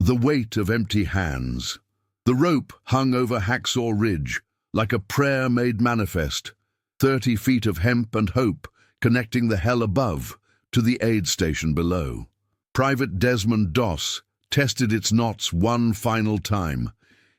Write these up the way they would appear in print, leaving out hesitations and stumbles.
The weight of empty hands. The rope hung over Hacksaw Ridge, like a prayer made manifest, 30 feet of hemp and hope connecting the hell above to the aid station below. Private Desmond Doss tested its knots one final time,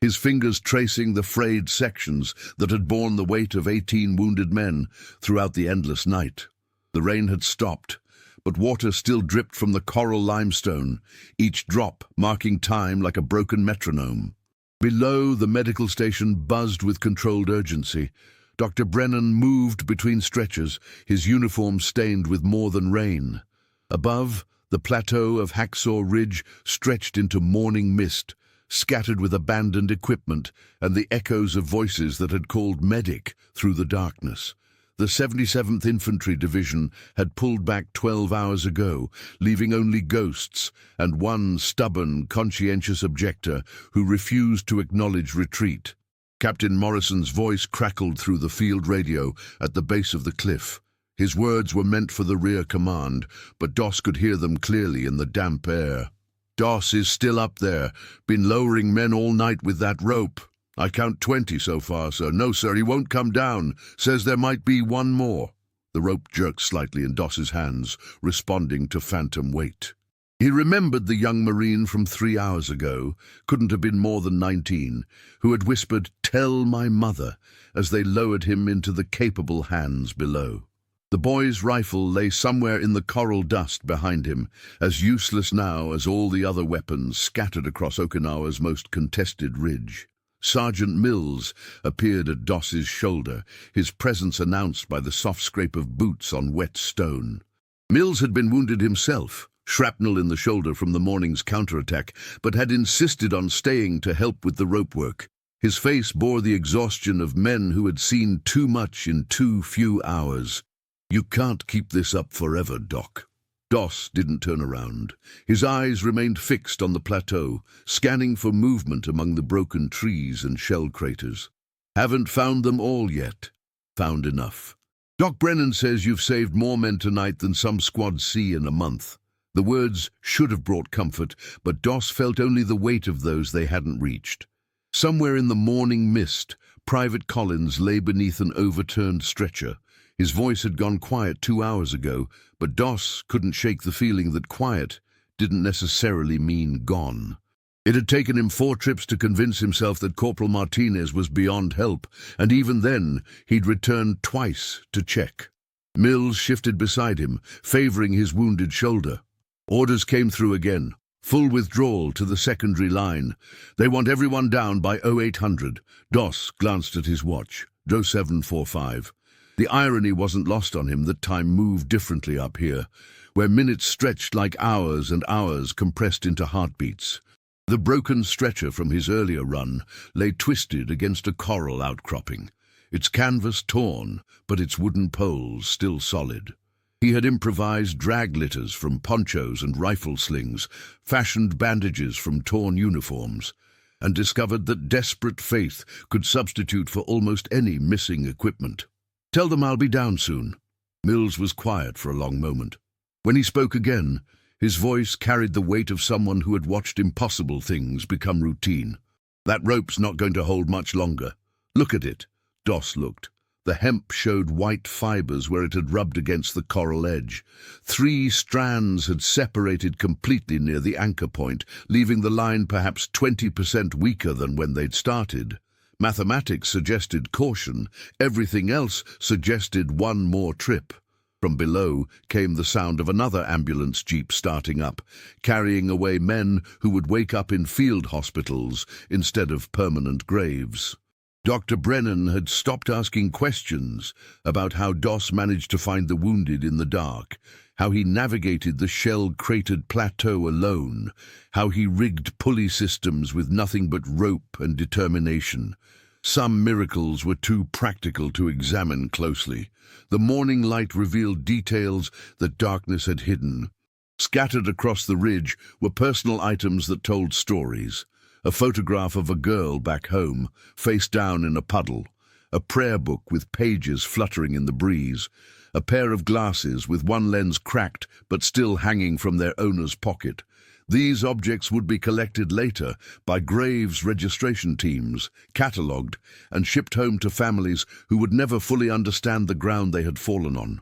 his fingers tracing the frayed sections that had borne the weight of 18 wounded men throughout the endless night. The rain had stopped, but water still dripped from the coral limestone, each drop marking time like a broken metronome. Below, the medical station buzzed with controlled urgency. Dr. Brennan moved between stretchers, his uniform stained with more than rain. Above, the plateau of Hacksaw Ridge stretched into morning mist, scattered with abandoned equipment and the echoes of voices that had called medic through the darkness. The 77th Infantry Division had pulled back 12 hours ago, leaving only ghosts and one stubborn, conscientious objector who refused to acknowledge retreat. Captain Morrison's voice crackled through the field radio at the base of the cliff. His words were meant for the rear command, but Doss could hear them clearly in the damp air. "Doss is still up there. Been lowering men all night with that rope. I count 20 so far, sir. No, sir, he won't come down. Says there might be one more." The rope jerked slightly in Doss's hands, responding to phantom weight. He remembered the young Marine from 3 hours ago, couldn't have been more than 19, who had whispered, "Tell my mother," as they lowered him into the capable hands below. The boy's rifle lay somewhere in the coral dust behind him, as useless now as all the other weapons scattered across Okinawa's most contested ridge. Sergeant Mills appeared at Doss's shoulder, his presence announced by the soft scrape of boots on wet stone. Mills had been wounded himself, shrapnel in the shoulder from the morning's counterattack, but had insisted on staying to help with the rope work. His face bore the exhaustion of men who had seen too much in too few hours. "You can't keep this up forever, Doc." Doss didn't turn around. His eyes remained fixed on the plateau, scanning for movement among the broken trees and shell craters. "Haven't found them all yet. Found enough. Doc Brennan says you've saved more men tonight than some squads see in a month." The words should have brought comfort, but Doss felt only the weight of those they hadn't reached. Somewhere in the morning mist, Private Collins lay beneath an overturned stretcher. His voice had gone quiet 2 hours ago, but Doss couldn't shake the feeling that quiet didn't necessarily mean gone. It had taken him 4 trips to convince himself that Corporal Martinez was beyond help, and even then he'd returned twice to check. Mills shifted beside him, favoring his wounded shoulder. Orders came through again. Full withdrawal to the secondary line. They want everyone down by 0800. Doss glanced at his watch. 0745. The irony wasn't lost on him that time moved differently up here, where minutes stretched like hours and hours compressed into heartbeats. The broken stretcher from his earlier run lay twisted against a coral outcropping, its canvas torn, but its wooden poles still solid. He had improvised drag litters from ponchos and rifle slings, fashioned bandages from torn uniforms, and discovered that desperate faith could substitute for almost any missing equipment. "Tell them I'll be down soon." Mills was quiet for a long moment. When he spoke again, his voice carried the weight of someone who had watched impossible things become routine. "That rope's not going to hold much longer. Look at it." Doss looked. The hemp showed white fibers where it had rubbed against the coral edge. 3 strands had separated completely near the anchor point, leaving the line perhaps 20% weaker than when they'd started. Mathematics suggested caution. Everything else suggested one more trip. From below came the sound of another ambulance jeep starting up, carrying away men who would wake up in field hospitals instead of permanent graves. Dr. Brennan had stopped asking questions about how Doss managed to find the wounded in the dark, how he navigated the shell-cratered plateau alone, how he rigged pulley systems with nothing but rope and determination. Some miracles were too practical to examine closely. The morning light revealed details that darkness had hidden. Scattered across the ridge were personal items that told stories. A photograph of a girl back home, face down in a puddle, a prayer book with pages fluttering in the breeze, a pair of glasses with one lens cracked but still hanging from their owner's pocket. These objects would be collected later by graves registration teams, catalogued, and shipped home to families who would never fully understand the ground they had fallen on.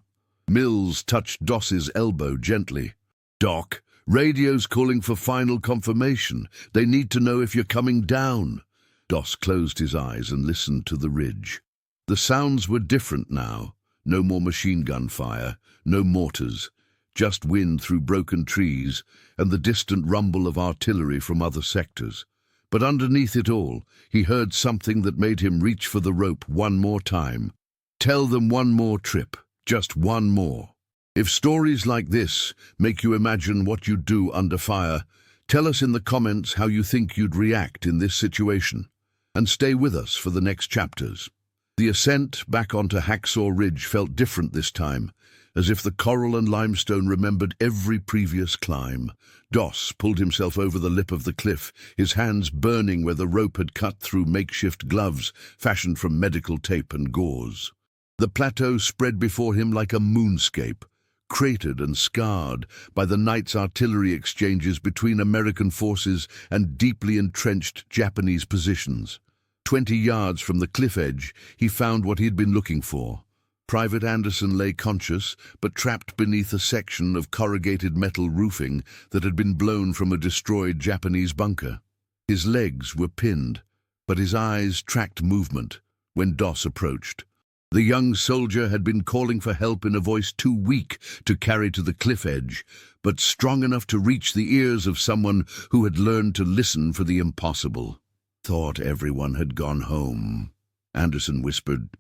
Mills touched Doss's elbow gently. "Doc, radio's calling for final confirmation. They need to know if you're coming down." Doss closed his eyes and listened to the ridge. The sounds were different now. No more machine gun fire, no mortars, just wind through broken trees and the distant rumble of artillery from other sectors. But underneath it all, he heard something that made him reach for the rope one more time. Tell them one more trip, just one more. If stories like this make you imagine what you'd do under fire, tell us in the comments how you think you'd react in this situation. And stay with us for the next chapters. The ascent back onto Hacksaw Ridge felt different this time, as if the coral and limestone remembered every previous climb. Doss pulled himself over the lip of the cliff, his hands burning where the rope had cut through makeshift gloves fashioned from medical tape and gauze. The plateau spread before him like a moonscape, cratered and scarred by the night's artillery exchanges between American forces and deeply entrenched Japanese positions. 20 yards from the cliff edge, he found what he'd been looking for. Private Anderson lay conscious, but trapped beneath a section of corrugated metal roofing that had been blown from a destroyed Japanese bunker. His legs were pinned, but his eyes tracked movement when Doss approached. The young soldier had been calling for help in a voice too weak to carry to the cliff edge, but strong enough to reach the ears of someone who had learned to listen for the impossible. "Thought everyone had gone home," Anderson whispered.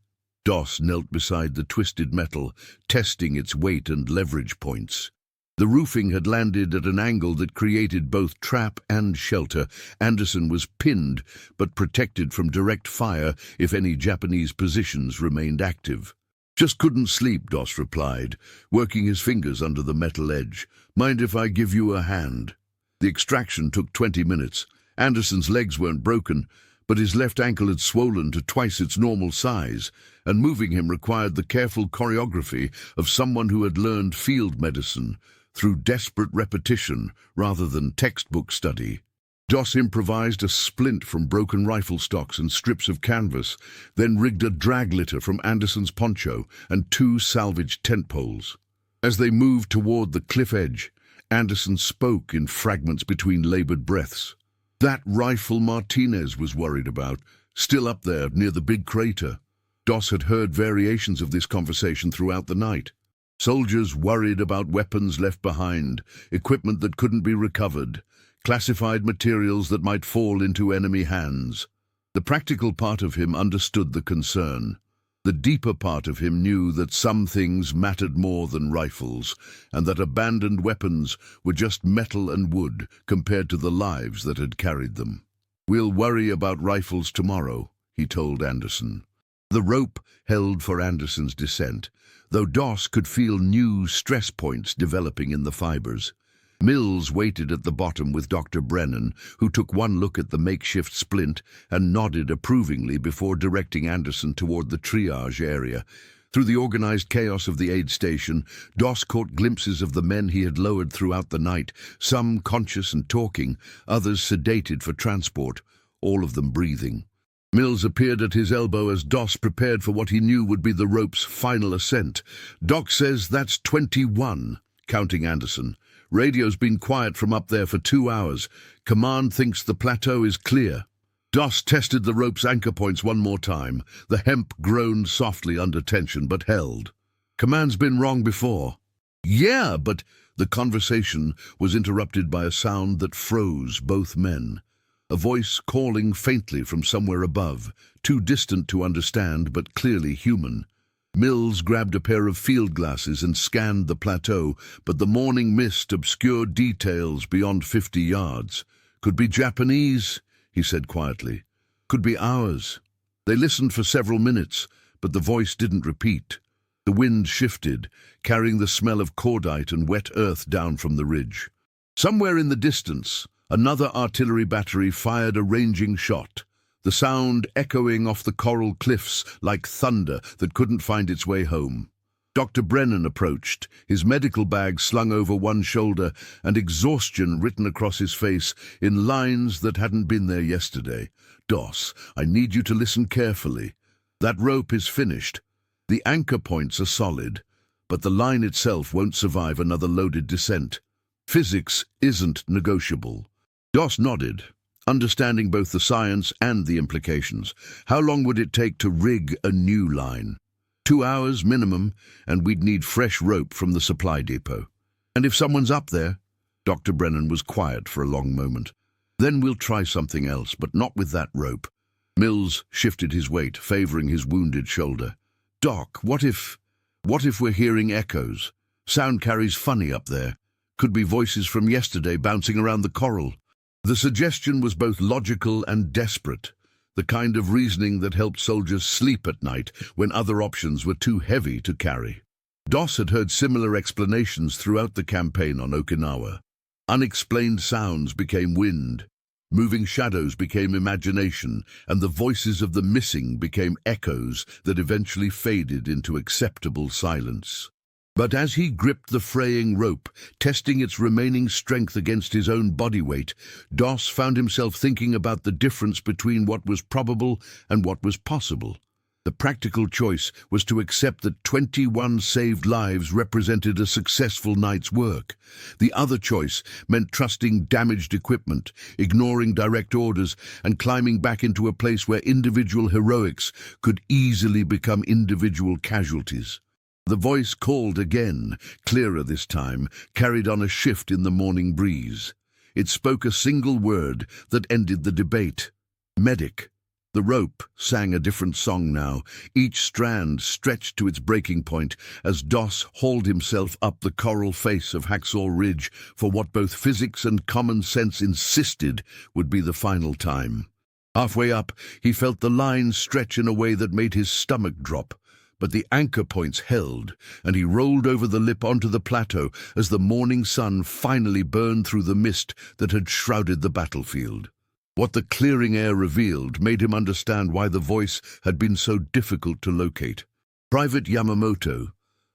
Doss knelt beside the twisted metal, testing its weight and leverage points. The roofing had landed at an angle that created both trap and shelter. Anderson was pinned, but protected from direct fire if any Japanese positions remained active. "Just couldn't sleep," Doss replied, working his fingers under the metal edge. "Mind if I give you a hand?" The extraction took 20 minutes. Anderson's legs weren't broken, but his left ankle had swollen to twice its normal size, and moving him required the careful choreography of someone who had learned field medicine through desperate repetition rather than textbook study. Doss improvised a splint from broken rifle stocks and strips of canvas, then rigged a drag litter from Anderson's poncho and 2 salvaged tent poles. As they moved toward the cliff edge, Anderson spoke in fragments between labored breaths. That rifle Martinez was worried about, still up there near the big crater. Doss had heard variations of this conversation throughout the night. Soldiers worried about weapons left behind, equipment that couldn't be recovered, classified materials that might fall into enemy hands. The practical part of him understood the concern. The deeper part of him knew that some things mattered more than rifles, and that abandoned weapons were just metal and wood compared to the lives that had carried them. "We'll worry about rifles tomorrow," he told Anderson. The rope held for Anderson's descent, though Doss could feel new stress points developing in the fibers. Mills waited at the bottom with Dr. Brennan, who took one look at the makeshift splint and nodded approvingly before directing Anderson toward the triage area. Through the organized chaos of the aid station, Doss caught glimpses of the men he had lowered throughout the night, some conscious and talking, others sedated for transport, all of them breathing. Mills appeared at his elbow as Doss prepared for what he knew would be the rope's final ascent. "Doc says that's 21, counting Anderson. Radio's been quiet from up there for 2 hours. Command thinks the plateau is clear." Doss tested the rope's anchor points one more time. The hemp groaned softly under tension, but held. "Command's been wrong before." "Yeah, but—" The conversation was interrupted by a sound that froze both men. A voice calling faintly from somewhere above, too distant to understand but clearly human. Mills grabbed a pair of field glasses and scanned the plateau, but the morning mist obscured details beyond 50 yards. "Could be Japanese," he said quietly. "Could be ours." They listened for several minutes, but the voice didn't repeat. The wind shifted, carrying the smell of cordite and wet earth down from the ridge. Somewhere in the distance, another artillery battery fired a ranging shot, the sound echoing off the coral cliffs like thunder that couldn't find its way home. Dr. Brennan approached, his medical bag slung over one shoulder and exhaustion written across his face in lines that hadn't been there yesterday. "Doss, I need you to listen carefully. That rope is finished. The anchor points are solid, but the line itself won't survive another loaded descent. Physics isn't negotiable." Doss nodded, understanding both the science and the implications. How long would it take to rig a new line? 2 hours minimum, and we'd need fresh rope from the supply depot. "And if someone's up there?" Dr. Brennan was quiet for a long moment. "Then we'll try something else, but not with that rope." Mills shifted his weight, favoring his wounded shoulder. "Doc, what if we're hearing echoes? Sound carries funny up there. Could be voices from yesterday bouncing around the coral." The suggestion was both logical and desperate, the kind of reasoning that helped soldiers sleep at night when other options were too heavy to carry. Doss had heard similar explanations throughout the campaign on Okinawa. Unexplained sounds became wind, moving shadows became imagination, and the voices of the missing became echoes that eventually faded into acceptable silence. But as he gripped the fraying rope, testing its remaining strength against his own body weight, Doss found himself thinking about the difference between what was probable and what was possible. The practical choice was to accept that 21 saved lives represented a successful night's work. The other choice meant trusting damaged equipment, ignoring direct orders, and climbing back into a place where individual heroics could easily become individual casualties. The voice called again, clearer this time, carried on a shift in the morning breeze. It spoke a single word that ended the debate. "Medic." The rope sang a different song now, each strand stretched to its breaking point as Doss hauled himself up the coral face of Hacksaw Ridge for what both physics and common sense insisted would be the final time. Halfway up, he felt the line stretch in a way that made his stomach drop. But the anchor points held, and he rolled over the lip onto the plateau as the morning sun finally burned through the mist that had shrouded the battlefield. What the clearing air revealed made him understand why the voice had been so difficult to locate. Private Yamamoto,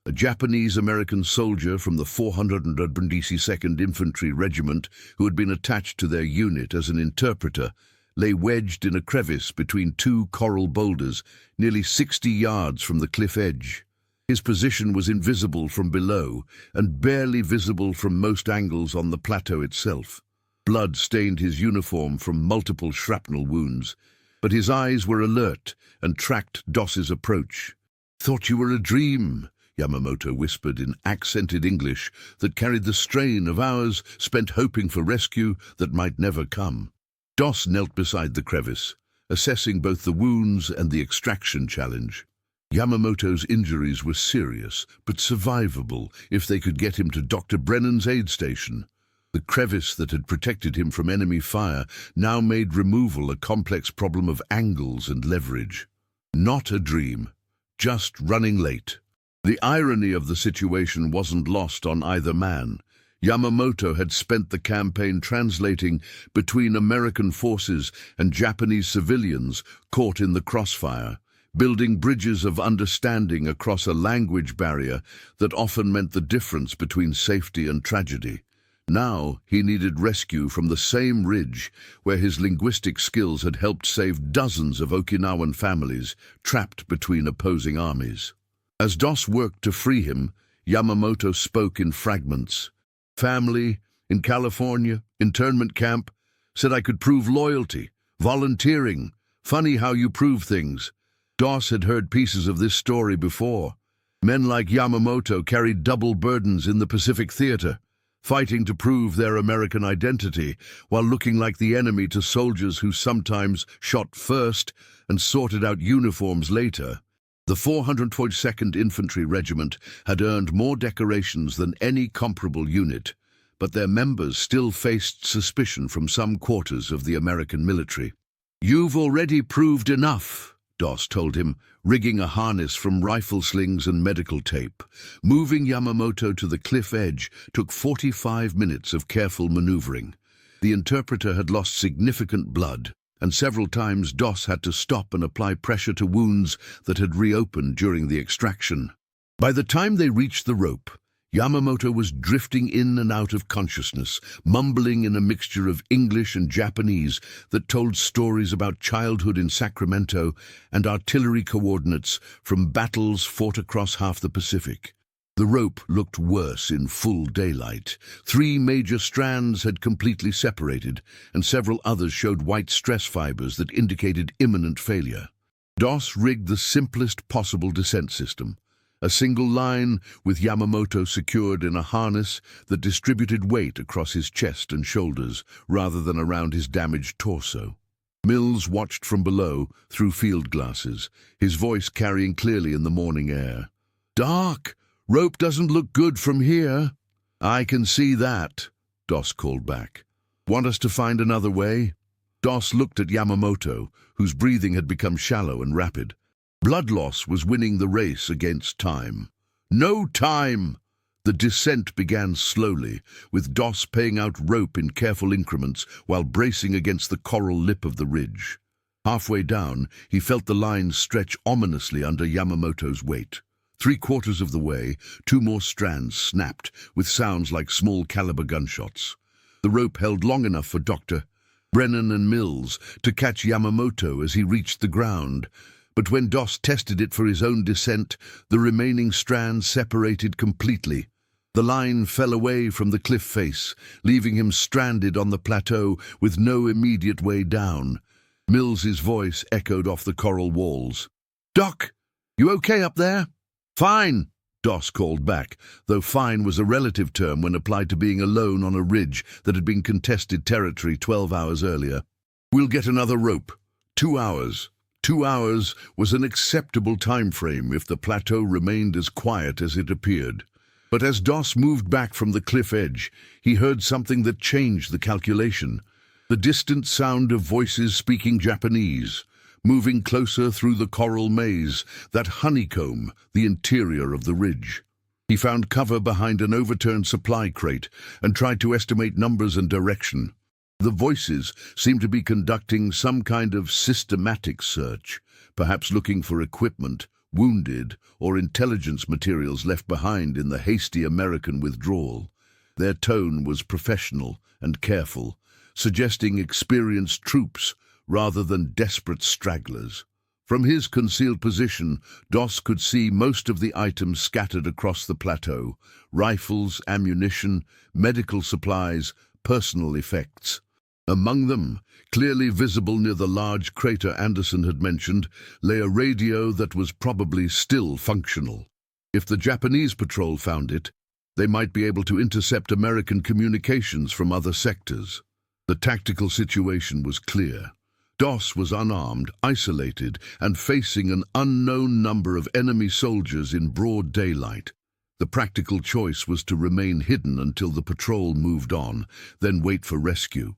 a Japanese-American soldier from the 422nd Infantry Regiment who had been attached to their unit as an interpreter, lay wedged in a crevice between two coral boulders, nearly 60 yards from the cliff edge. His position was invisible from below and barely visible from most angles on the plateau itself. Blood stained his uniform from multiple shrapnel wounds, but his eyes were alert and tracked Doss's approach. "Thought you were a dream," Yamamoto whispered in accented English that carried the strain of hours spent hoping for rescue that might never come. Doss knelt beside the crevice, assessing both the wounds and the extraction challenge. Yamamoto's injuries were serious, but survivable if they could get him to Dr. Brennan's aid station. The crevice that had protected him from enemy fire now made removal a complex problem of angles and leverage. Not a dream, just running late. The irony of the situation wasn't lost on either man. Yamamoto had spent the campaign translating between American forces and Japanese civilians caught in the crossfire, building bridges of understanding across a language barrier that often meant the difference between safety and tragedy. Now he needed rescue from the same ridge where his linguistic skills had helped save dozens of Okinawan families trapped between opposing armies. As Doss worked to free him, Yamamoto spoke in fragments. "Family, in California, internment camp, said I could prove loyalty, volunteering. Funny how you prove things." Doss had heard pieces of this story before. Men like Yamamoto carried double burdens in the Pacific Theater, fighting to prove their American identity while looking like the enemy to soldiers who sometimes shot first and sorted out uniforms later. The 422nd Infantry Regiment had earned more decorations than any comparable unit, but their members still faced suspicion from some quarters of the American military. "You've already proved enough," Doss told him, rigging a harness from rifle slings and medical tape. Moving Yamamoto to the cliff edge took 45 minutes of careful maneuvering. The interpreter had lost significant blood, and several times Doss had to stop and apply pressure to wounds that had reopened during the extraction. By the time they reached the rope, Yamamoto was drifting in and out of consciousness, mumbling in a mixture of English and Japanese that told stories about childhood in Sacramento and artillery coordinates from battles fought across half the Pacific. The rope looked worse in full daylight. 3 major strands had completely separated, and several others showed white stress fibers that indicated imminent failure. Doss rigged the simplest possible descent system. A single line with Yamamoto secured in a harness that distributed weight across his chest and shoulders rather than around his damaged torso. Mills watched from below through field glasses, his voice carrying clearly in the morning air. "Doc, rope doesn't look good from here." "I can see that," Doss called back. "Want us to find another way?" Doss looked at Yamamoto, whose breathing had become shallow and rapid. Blood loss was winning the race against time. "No time!" The descent began slowly, with Doss paying out rope in careful increments while bracing against the coral lip of the ridge. Halfway down, he felt the line stretch ominously under Yamamoto's weight. 3/4 of the way, 2 more strands snapped, with sounds like small-caliber gunshots. The rope held long enough for Dr. Brennan and Mills to catch Yamamoto as he reached the ground. But when Doss tested it for his own descent, the remaining strands separated completely. The line fell away from the cliff face, leaving him stranded on the plateau with no immediate way down. Mills's voice echoed off the coral walls. "Doc, you okay up there?" "Fine," Doss called back, though fine was a relative term when applied to being alone on a ridge that had been contested territory 12 hours earlier. "We'll get another rope. 2 hours. 2 hours was an acceptable time frame if the plateau remained as quiet as it appeared. But as Doss moved back from the cliff edge, he heard something that changed the calculation. The distant sound of voices speaking Japanese, moving closer through the coral maze that honeycomb the interior of the ridge. He found cover behind an overturned supply crate and tried to estimate numbers and direction. The voices seemed to be conducting some kind of systematic search, perhaps looking for equipment, wounded, or intelligence materials left behind in the hasty American withdrawal. Their tone was professional and careful, suggesting experienced troops rather than desperate stragglers. From his concealed position, Doss could see most of the items scattered across the plateau: rifles, ammunition, medical supplies, personal effects. Among them, clearly visible near the large crater Anderson had mentioned, lay a radio that was probably still functional. If the Japanese patrol found it, they might be able to intercept American communications from other sectors. The tactical situation was clear. Doss was unarmed, isolated, and facing an unknown number of enemy soldiers in broad daylight. The practical choice was to remain hidden until the patrol moved on, then wait for rescue.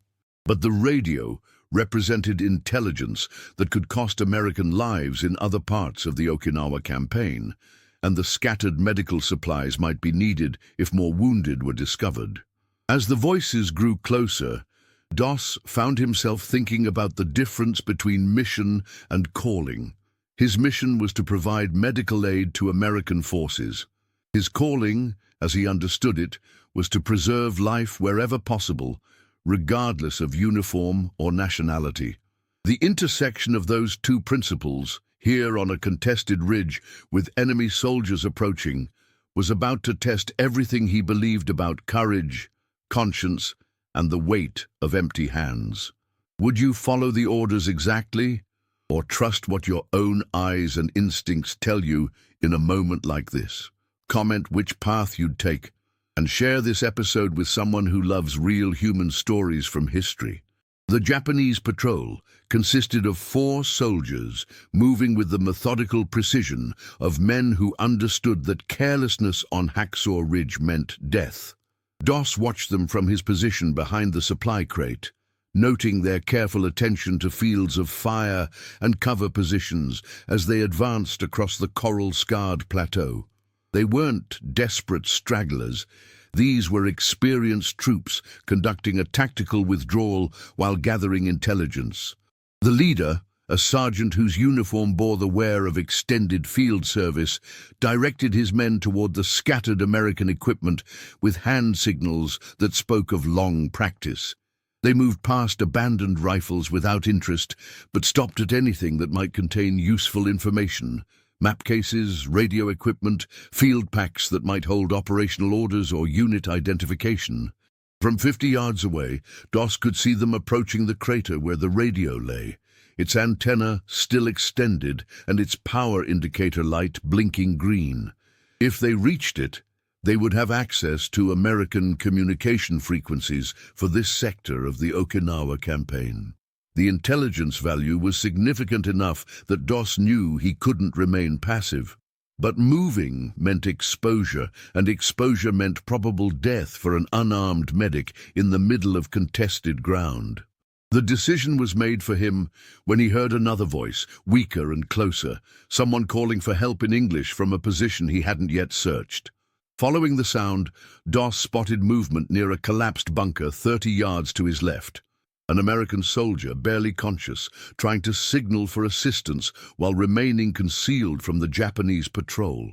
But the radio represented intelligence that could cost American lives in other parts of the Okinawa campaign, and the scattered medical supplies might be needed if more wounded were discovered. As the voices grew closer, Doss found himself thinking about the difference between mission and calling. His mission was to provide medical aid to American forces. His calling, as he understood it, was to preserve life wherever possible, regardless of uniform or nationality. The intersection of those two principles, here on a contested ridge with enemy soldiers approaching, was about to test everything he believed about courage, conscience, and the weight of empty hands. Would you follow the orders exactly, or trust what your own eyes and instincts tell you in a moment like this? Comment which path you'd take, and share this episode with someone who loves real human stories from history. The Japanese patrol consisted of 4 soldiers moving with the methodical precision of men who understood that carelessness on Hacksaw Ridge meant death. Doss watched them from his position behind the supply crate, noting their careful attention to fields of fire and cover positions as they advanced across the coral-scarred plateau. They weren't desperate stragglers. These were experienced troops conducting a tactical withdrawal while gathering intelligence. The leader, a sergeant whose uniform bore the wear of extended field service, directed his men toward the scattered American equipment with hand signals that spoke of long practice. They moved past abandoned rifles without interest, but stopped at anything that might contain useful information. Map cases, radio equipment, field packs that might hold operational orders or unit identification. From 50 yards away, Doss could see them approaching the crater where the radio lay, its antenna still extended and its power indicator light blinking green. If they reached it, they would have access to American communication frequencies for this sector of the Okinawa campaign. The intelligence value was significant enough that Doss knew he couldn't remain passive. But moving meant exposure, and exposure meant probable death for an unarmed medic in the middle of contested ground. The decision was made for him when he heard another voice, weaker and closer, someone calling for help in English from a position he hadn't yet searched. Following the sound, Doss spotted movement near a collapsed bunker 30 yards to his left. An American soldier, barely conscious, trying to signal for assistance while remaining concealed from the Japanese patrol.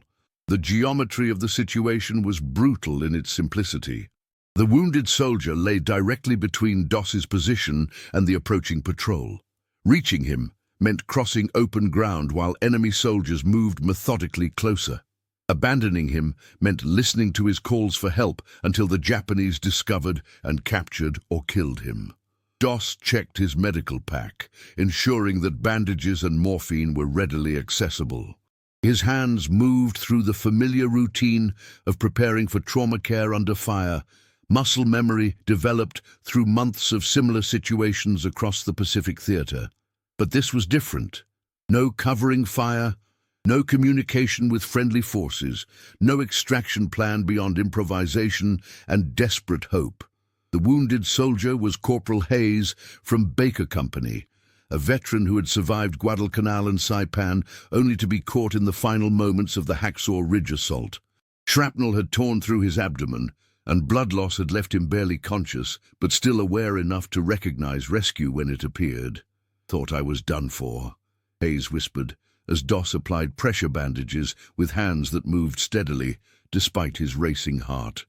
The geometry of the situation was brutal in its simplicity. The wounded soldier lay directly between Doss's position and the approaching patrol. Reaching him meant crossing open ground while enemy soldiers moved methodically closer. Abandoning him meant listening to his calls for help until the Japanese discovered and captured or killed him. Doss checked his medical pack, ensuring that bandages and morphine were readily accessible. His hands moved through the familiar routine of preparing for trauma care under fire. Muscle memory developed through months of similar situations across the Pacific Theater. But this was different. No covering fire, no communication with friendly forces, no extraction plan beyond improvisation and desperate hope. The wounded soldier was Corporal Hayes from Baker Company, a veteran who had survived Guadalcanal and Saipan only to be caught in the final moments of the Hacksaw Ridge assault. Shrapnel had torn through his abdomen, and blood loss had left him barely conscious, but still aware enough to recognize rescue when it appeared. "Thought I was done for," Hayes whispered, as Doss applied pressure bandages with hands that moved steadily, despite his racing heart.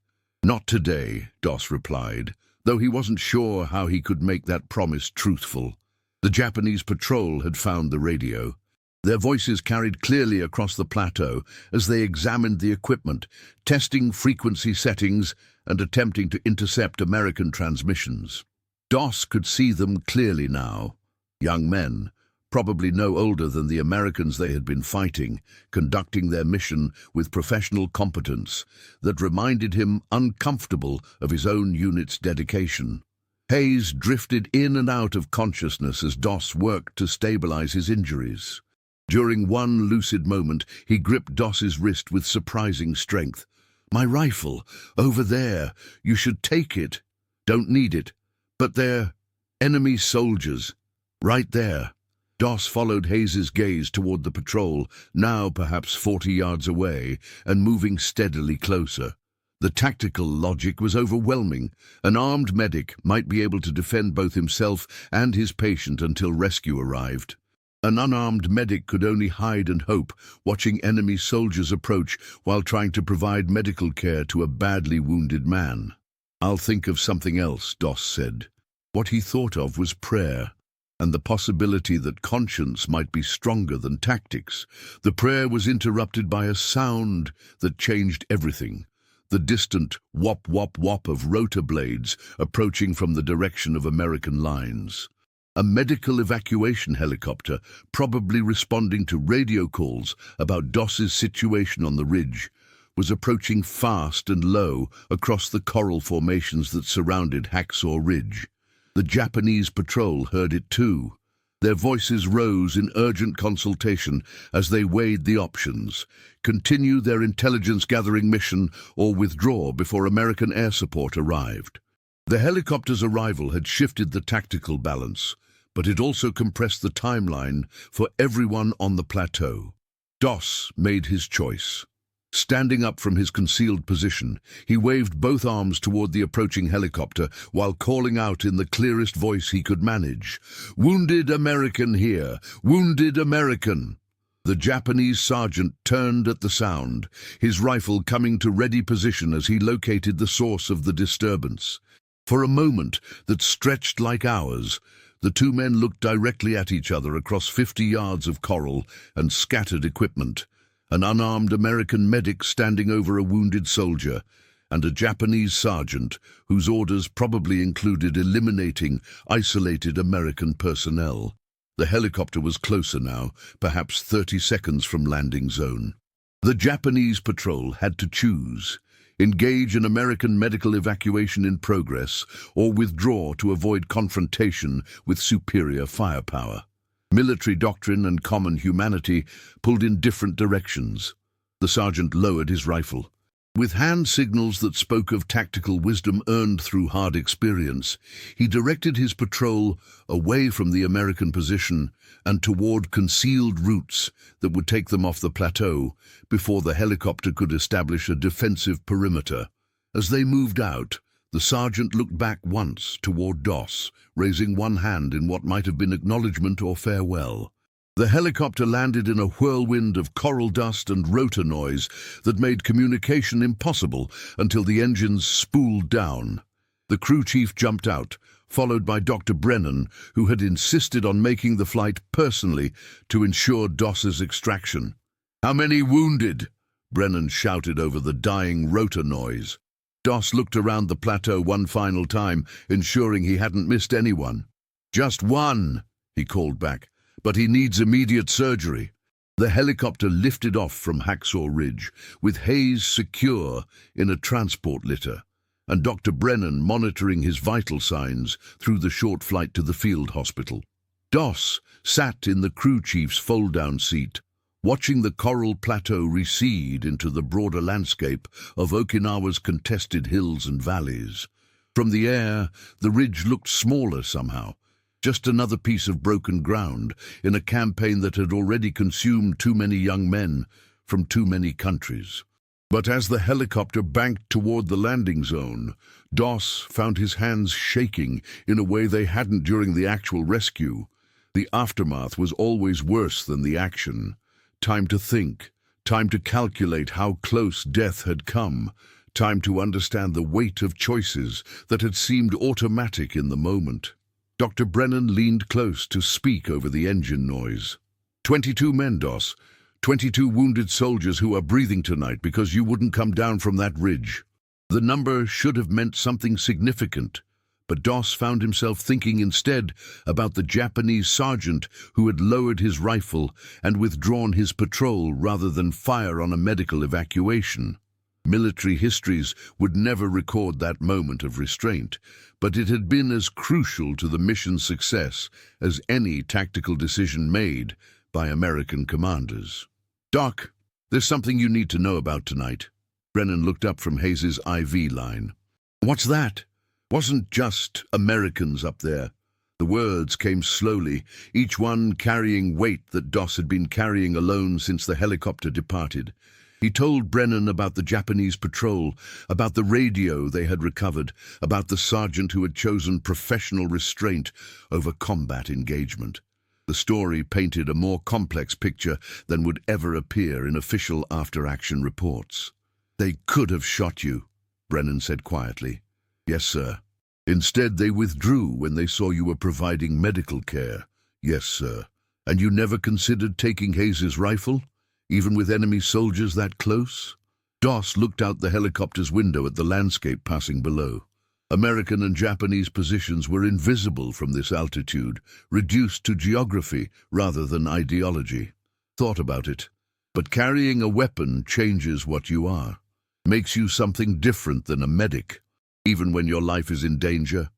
"Not today," Doss replied, though he wasn't sure how he could make that promise truthful. The Japanese patrol had found the radio. Their voices carried clearly across the plateau as they examined the equipment, testing frequency settings and attempting to intercept American transmissions. Doss could see them clearly now. Young men, probably no older than the Americans they had been fighting, conducting their mission with professional competence that reminded him uncomfortable of his own unit's dedication. Hayes drifted in and out of consciousness as Doss worked to stabilize his injuries. During one lucid moment, he gripped Doss's wrist with surprising strength. "My rifle, over there. You should take it." "Don't need it." "But they're enemy soldiers. Right there." Doss followed Hayes's gaze toward the patrol, now perhaps 40 yards away, and moving steadily closer. The tactical logic was overwhelming. An armed medic might be able to defend both himself and his patient until rescue arrived. An unarmed medic could only hide and hope, watching enemy soldiers approach while trying to provide medical care to a badly wounded man. "I'll think of something else," Doss said. What he thought of was prayer, and the possibility that conscience might be stronger than tactics. The prayer was interrupted by a sound that changed everything. The distant whop-whop-whop of rotor blades approaching from the direction of American lines. A medical evacuation helicopter, probably responding to radio calls about Doss's situation on the ridge, was approaching fast and low across the coral formations that surrounded Hacksaw Ridge. The Japanese patrol heard it too. Their voices rose in urgent consultation as they weighed the options: continue their intelligence-gathering mission or withdraw before American air support arrived. The helicopter's arrival had shifted the tactical balance, but it also compressed the timeline for everyone on the plateau. Doss made his choice. Standing up from his concealed position, he waved both arms toward the approaching helicopter while calling out in the clearest voice he could manage, "Wounded American here! Wounded American!" The Japanese sergeant turned at the sound, his rifle coming to ready position as he located the source of the disturbance. For a moment that stretched like hours, the two men looked directly at each other across 50 yards of coral and scattered equipment. An unarmed American medic standing over a wounded soldier, and a Japanese sergeant whose orders probably included eliminating isolated American personnel. The helicopter was closer now, perhaps 30 seconds from landing zone. The Japanese patrol had to choose: engage an American medical evacuation in progress or withdraw to avoid confrontation with superior firepower. Military doctrine and common humanity pulled in different directions. The sergeant lowered his rifle. With hand signals that spoke of tactical wisdom earned through hard experience, he directed his patrol away from the American position and toward concealed routes that would take them off the plateau before the helicopter could establish a defensive perimeter. As they moved out, the sergeant looked back once toward Doss, raising one hand in what might have been acknowledgement or farewell. The helicopter landed in a whirlwind of coral dust and rotor noise that made communication impossible until the engines spooled down. The crew chief jumped out, followed by Dr. Brennan, who had insisted on making the flight personally to ensure Doss's extraction. "How many wounded?" Brennan shouted over the dying rotor noise. Doss looked around the plateau one final time, ensuring he hadn't missed anyone. "Just one," he called back, "but he needs immediate surgery." The helicopter lifted off from Hacksaw Ridge, with Hayes secure in a transport litter, and Dr. Brennan monitoring his vital signs through the short flight to the field hospital. Doss sat in the crew chief's fold-down seat, watching the coral plateau recede into the broader landscape of Okinawa's contested hills and valleys. From the air, the ridge looked smaller somehow, just another piece of broken ground in a campaign that had already consumed too many young men from too many countries. But as the helicopter banked toward the landing zone, Doss found his hands shaking in a way they hadn't during the actual rescue. The aftermath was always worse than the action. Time to think, time to calculate how close death had come, time to understand the weight of choices that had seemed automatic in the moment. Dr. Brennan leaned close to speak over the engine noise. 22 men, Doss. 22 wounded soldiers who are breathing tonight because you wouldn't come down from that ridge." The number should have meant something significant, but Doss found himself thinking instead about the Japanese sergeant who had lowered his rifle and withdrawn his patrol rather than fire on a medical evacuation. Military histories would never record that moment of restraint, but it had been as crucial to the mission's success as any tactical decision made by American commanders. "Doc, there's something you need to know about tonight." Brennan looked up from Hayes's IV line. "What's that?" "Wasn't just Americans up there." The words came slowly, each one carrying weight that Doss had been carrying alone since the helicopter departed. He told Brennan about the Japanese patrol, about the radio they had recovered, about the sergeant who had chosen professional restraint over combat engagement. The story painted a more complex picture than would ever appear in official after-action reports. "They could have shot you," Brennan said quietly. "Yes, sir." "Instead, they withdrew when they saw you were providing medical care." "Yes, sir." "And you never considered taking Hayes's rifle, even with enemy soldiers that close?" Doss looked out the helicopter's window at the landscape passing below. American and Japanese positions were invisible from this altitude, reduced to geography rather than ideology. "Thought about it. But carrying a weapon changes what you are, makes you something different than a medic, even when your life is in danger,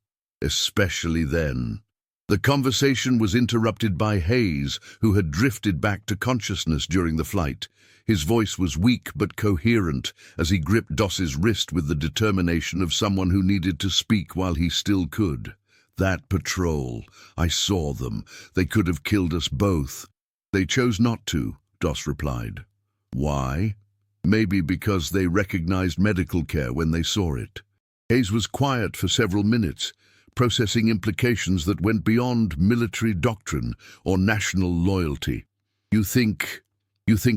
especially then." The conversation was interrupted by Hayes, who had drifted back to consciousness during the flight. His voice was weak but coherent as he gripped Doss's wrist with the determination of someone who needed to speak while he still could. "That patrol, I saw them. They could have killed us both." "They chose not to," Doss replied. "Why?" maybe because they recognized medical care when they saw it. Hayes was quiet for several minutes, processing implications that went beyond military doctrine or national loyalty. You think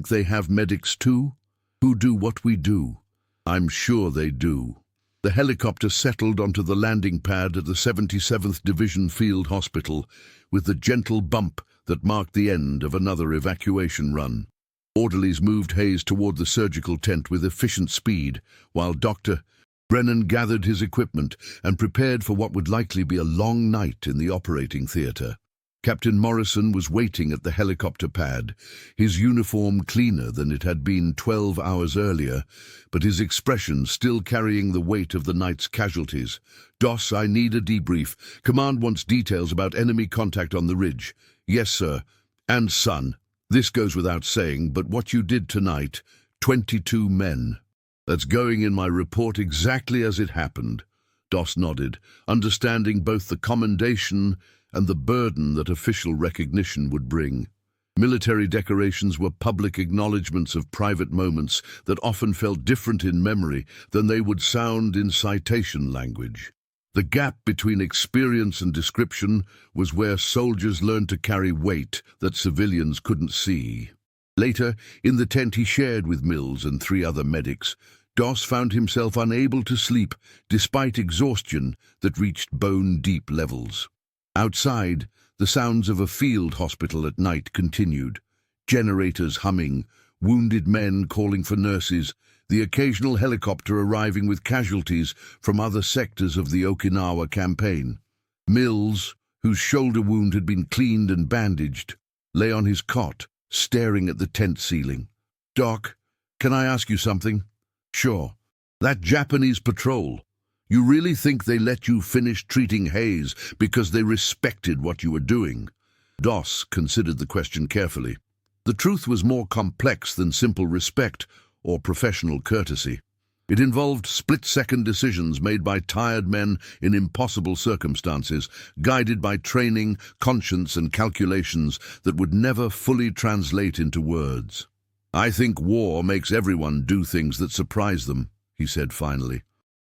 they have medics too? Who do what we do? I'm sure they do. The helicopter settled onto the landing pad at the 77th Division Field Hospital with the gentle bump that marked the end of another evacuation run. Orderlies moved Hayes toward the surgical tent with efficient speed, while Dr. Brennan gathered his equipment and prepared for what would likely be a long night in the operating theater. Captain Morrison was waiting at the helicopter pad, his uniform cleaner than it had been 12 hours earlier, but his expression still carrying the weight of the night's casualties. "Doss, I need a debrief. Command wants details about enemy contact on the ridge." "Yes, sir. And son, this goes without saying, but what you did tonight, 22 men. That's going in my report exactly as it happened." Doss nodded, understanding both the commendation and the burden that official recognition would bring. Military decorations were public acknowledgments of private moments that often felt different in memory than they would sound in citation language. The gap between experience and description was where soldiers learned to carry weight that civilians couldn't see. Later, in the tent he shared with Mills and 3 other medics, Doss found himself unable to sleep despite exhaustion that reached bone-deep levels. Outside, the sounds of a field hospital at night continued. Generators humming, wounded men calling for nurses, the occasional helicopter arriving with casualties from other sectors of the Okinawa campaign. Mills, whose shoulder wound had been cleaned and bandaged, lay on his cot, staring at the tent ceiling. "Doc, can I ask you something?" "Sure." "That Japanese patrol. You really think they let you finish treating Hayes because they respected what you were doing?" Doss considered the question carefully. The truth was more complex than simple respect or professional courtesy. It involved split-second decisions made by tired men in impossible circumstances, guided by training, conscience, and calculations that would never fully translate into words. "I think war makes everyone do things that surprise them," he said finally.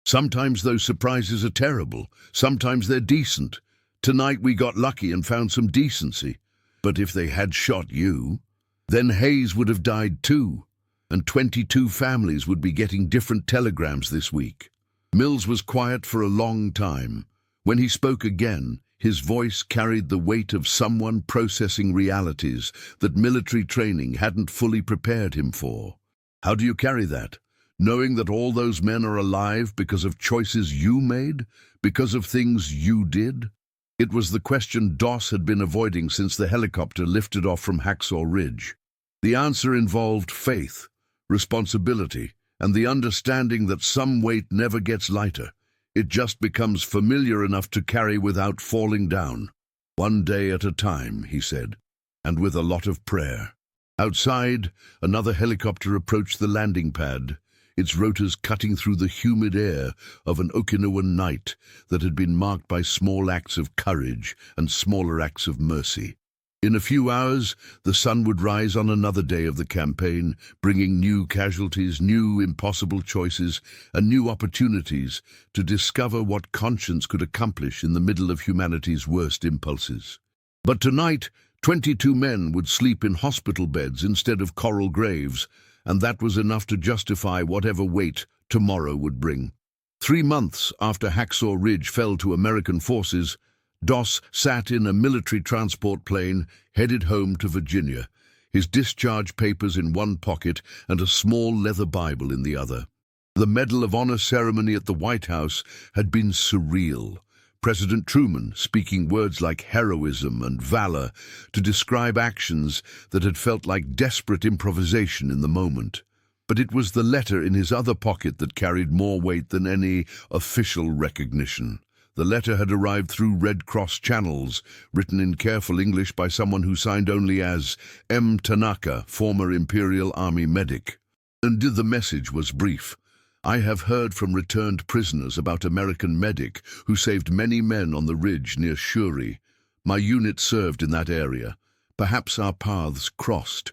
"Sometimes those surprises are terrible, sometimes they're decent. Tonight we got lucky and found some decency. But if they had shot you, then Hayes would have died too, and 22 families would be getting different telegrams this week." Mills was quiet for a long time. When he spoke again, his voice carried the weight of someone processing realities that military training hadn't fully prepared him for. "How do you carry that? Knowing that all those men are alive because of choices you made, because of things you did?" It was the question Doss had been avoiding since the helicopter lifted off from Hacksaw Ridge. The answer involved faith, responsibility, and the understanding that some weight never gets lighter. It just becomes familiar enough to carry without falling down. "One day at a time," he said, "and with a lot of prayer." Outside, another helicopter approached the landing pad, its rotors cutting through the humid air of an Okinawan night that had been marked by small acts of courage and smaller acts of mercy. In a few hours, the sun would rise on another day of the campaign, bringing new casualties, new impossible choices, and new opportunities to discover what conscience could accomplish in the middle of humanity's worst impulses. But tonight, 22 men would sleep in hospital beds instead of coral graves, and that was enough to justify whatever weight tomorrow would bring. 3 months after Hacksaw Ridge fell to American forces, Doss sat in a military transport plane headed home to Virginia, his discharge papers in one pocket and a small leather Bible in the other. The Medal of Honor ceremony at the White House had been surreal. President Truman speaking words like heroism and valor to describe actions that had felt like desperate improvisation in the moment. But it was the letter in his other pocket that carried more weight than any official recognition. The letter had arrived through Red Cross channels, written in careful English by someone who signed only as M. Tanaka, former Imperial Army medic. And the message was brief. "I have heard from returned prisoners about American medic who saved many men on the ridge near Shuri. My unit served in that area. Perhaps our paths crossed.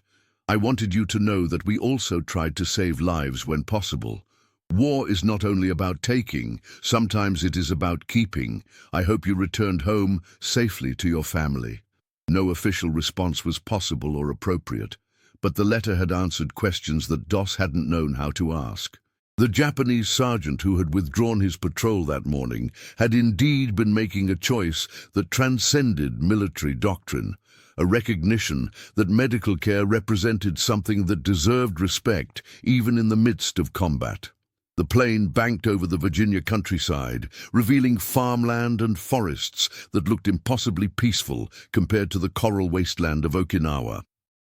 I wanted you to know that we also tried to save lives when possible. War is not only about taking, sometimes it is about keeping. I hope you returned home safely to your family." No official response was possible or appropriate, but the letter had answered questions that Doss hadn't known how to ask. The Japanese sergeant who had withdrawn his patrol that morning had indeed been making a choice that transcended military doctrine, a recognition that medical care represented something that deserved respect even in the midst of combat. The plane banked over the Virginia countryside, revealing farmland and forests that looked impossibly peaceful compared to the coral wasteland of Okinawa.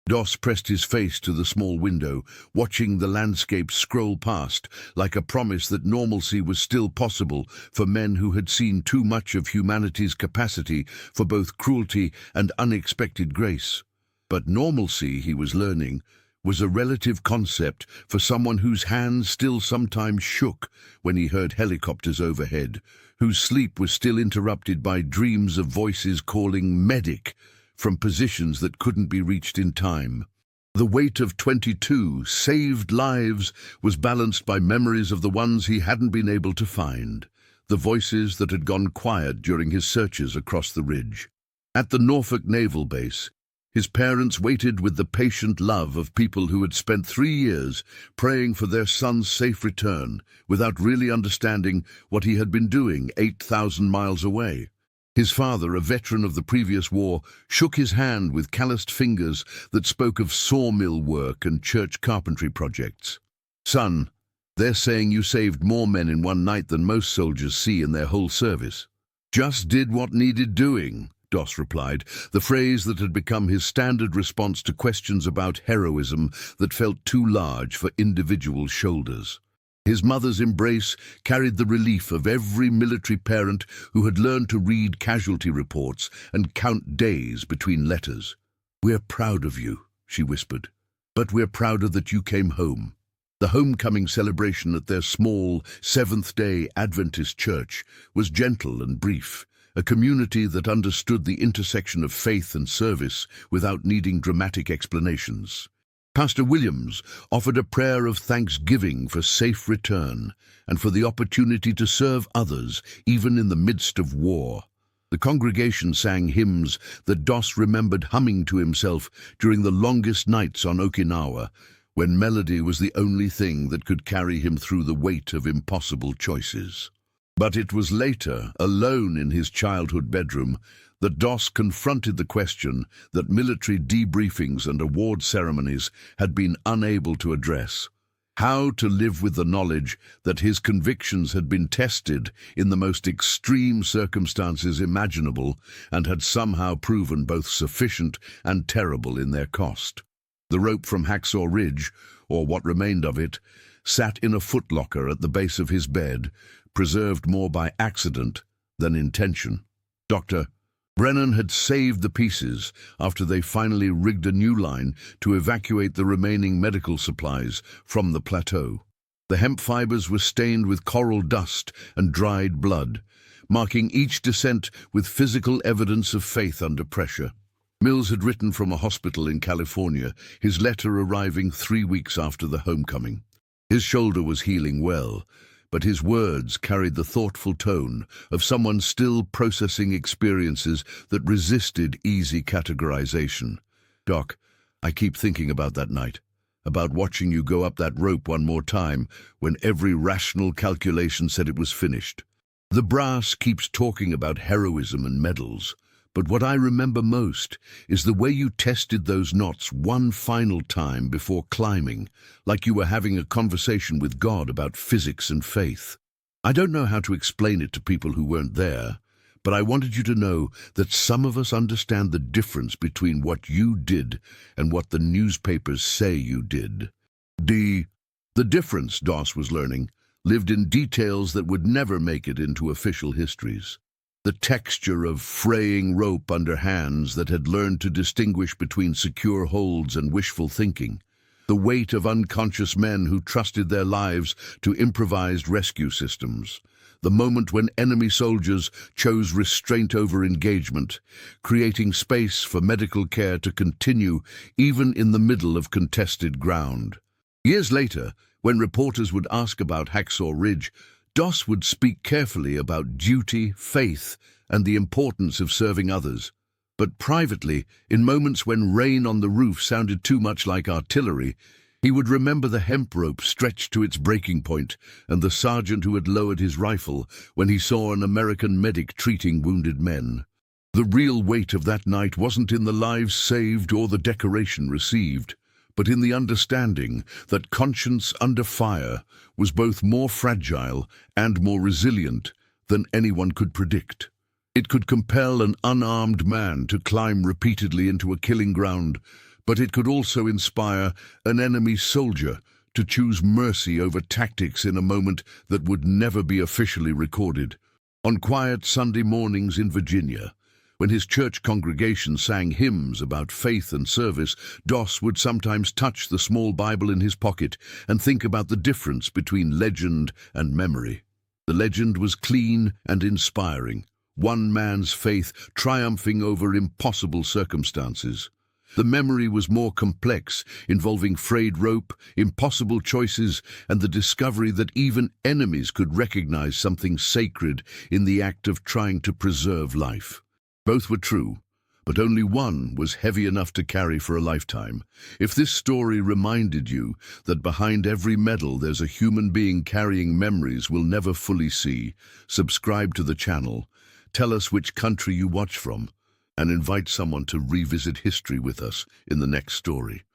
Doss pressed his face to the small window, watching the landscape scroll past, like a promise that normalcy was still possible for men who had seen too much of humanity's capacity for both cruelty and unexpected grace. But normalcy, he was learning, was a relative concept for someone whose hands still sometimes shook when he heard helicopters overhead, whose sleep was still interrupted by dreams of voices calling "medic" from positions that couldn't be reached in time. The weight of 22 saved lives was balanced by memories of the ones he hadn't been able to find, the voices that had gone quiet during his searches across the ridge. At the Norfolk Naval Base, his parents waited with the patient love of people who had spent 3 years praying for their son's safe return without really understanding what he had been doing 8,000 miles away. His father, a veteran of the previous war, shook his hand with calloused fingers that spoke of sawmill work and church carpentry projects. "Son, they're saying you saved more men in one night than most soldiers see in their whole service." "Just did what needed doing," Doss replied, the phrase that had become his standard response to questions about heroism that felt too large for individual shoulders. His mother's embrace carried the relief of every military parent who had learned to read casualty reports and count days between letters. "We're proud of you," she whispered, "but we're prouder that you came home." The homecoming celebration at their small Seventh-day Adventist church was gentle and brief, a community that understood the intersection of faith and service without needing dramatic explanations. Pastor Williams offered a prayer of thanksgiving for safe return and for the opportunity to serve others even in the midst of war. The congregation sang hymns that Doss remembered humming to himself during the longest nights on Okinawa, when melody was the only thing that could carry him through the weight of impossible choices. But it was later, alone in his childhood bedroom, that Doss confronted the question that military debriefings and award ceremonies had been unable to address: how to live with the knowledge that his convictions had been tested in the most extreme circumstances imaginable and had somehow proven both sufficient and terrible in their cost. The rope from Hacksaw Ridge, or what remained of it, sat in a footlocker at the base of his bed, preserved more by accident than intention. Dr. Brennan had saved the pieces after they finally rigged a new line to evacuate the remaining medical supplies from the plateau. The hemp fibers were stained with coral dust and dried blood, marking each descent with physical evidence of faith under pressure. Mills had written from a hospital in California, his letter arriving 3 weeks after the homecoming. His shoulder was healing well, but his words carried the thoughtful tone of someone still processing experiences that resisted easy categorization. "Doc, I keep thinking about that night, about watching you go up that rope one more time when every rational calculation said it was finished. The brass keeps talking about heroism and medals, but what I remember most is the way you tested those knots one final time before climbing, like you were having a conversation with God about physics and faith. I don't know how to explain it to people who weren't there, but I wanted you to know that some of us understand the difference between what you did and what the newspapers say you did." The difference, Doss was learning, lived in details that would never make it into official histories. The texture of fraying rope under hands that had learned to distinguish between secure holds and wishful thinking. the weight of unconscious men who trusted their lives to improvised rescue systems, the moment when enemy soldiers chose restraint over engagement, creating space for medical care to continue even in the middle of contested ground. Years later, when reporters would ask about Hacksaw Ridge, Doss would speak carefully about duty, faith, and the importance of serving others. But privately, in moments when rain on the roof sounded too much like artillery, he would remember the hemp rope stretched to its breaking point and the sergeant who had lowered his rifle when he saw an American medic treating wounded men. The real weight of that night wasn't in the lives saved or the decoration received, but in the understanding that conscience under fire was both more fragile and more resilient than anyone could predict. It could compel an unarmed man to climb repeatedly into a killing ground, but it could also inspire an enemy soldier to choose mercy over tactics in a moment that would never be officially recorded. On quiet Sunday mornings in Virginia, when his church congregation sang hymns about faith and service, Doss would sometimes touch the small Bible in his pocket and think about the difference between legend and memory. The legend was clean and inspiring, one man's faith triumphing over impossible circumstances. The memory was more complex, involving frayed rope, impossible choices, and the discovery that even enemies could recognize something sacred in the act of trying to preserve life. Both were true, but only one was heavy enough to carry for a lifetime. If this story reminded you that behind every medal there's a human being carrying memories we'll never fully see, subscribe to the channel, tell us which country you watch from, and invite someone to revisit history with us in the next story.